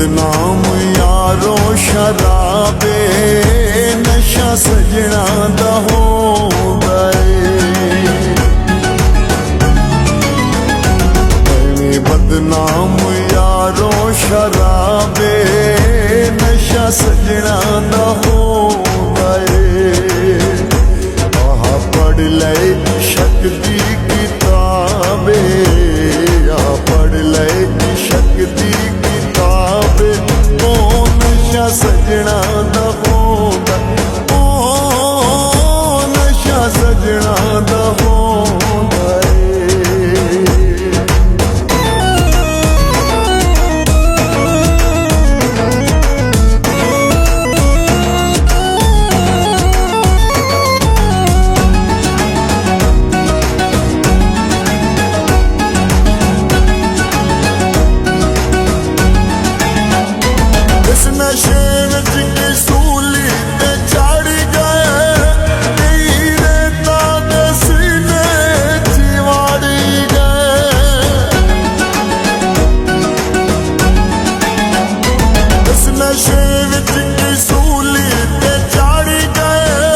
बदनाम यारो शराबे नशा सजना दा हो गए। बदनाम यारो शराबे नशा सजना दा हो गए। आह पढ़ ले इश्क दी किताबे, आ पढ़ ले इश्क दी किताबे, ओ नशा सजना दा हो गए, ओ नशा सजना दा हो गए। नशे विच सूली ते चढ़ गए, कई रेतां दे सीने च वड़ गए। इस नशे विच सूली ते चढ़ गए,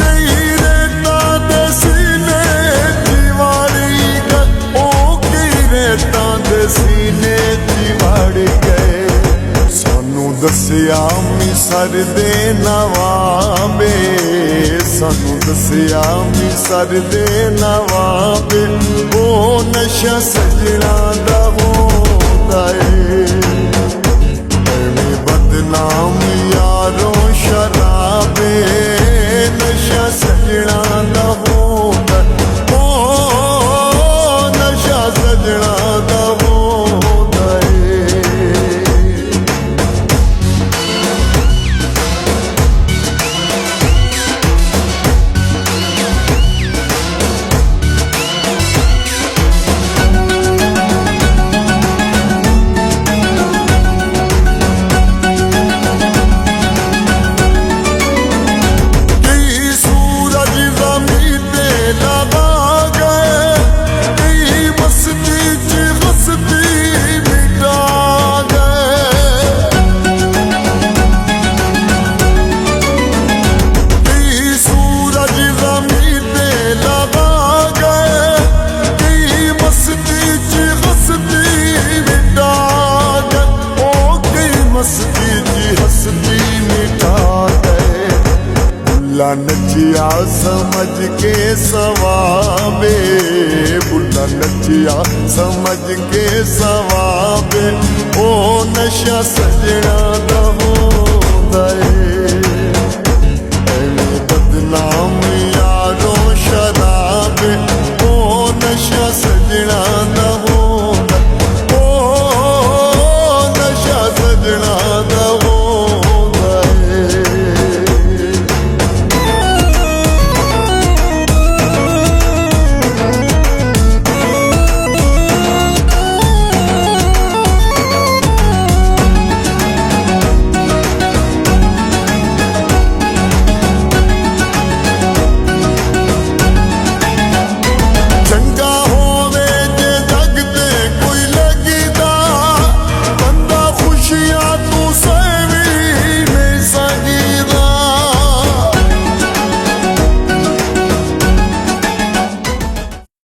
कई रेतां दे सीने च वड़ गए, ओ कई रेतां दे सीने च वड़ गए। सानू दसिया मिसर दे नवाबे, सानू दसिया मिसर दे नवाबे, ओ नशा सजना दा होंदा ए। एवें बदनाम यारो शराबे नशा सजना दा होंदा, ओ नशा सजना दा होंदा ए। बुला नचिया समझ के सवाबे, बुला नचिया समझ के सवाबे, ओ नशा सजना दा हो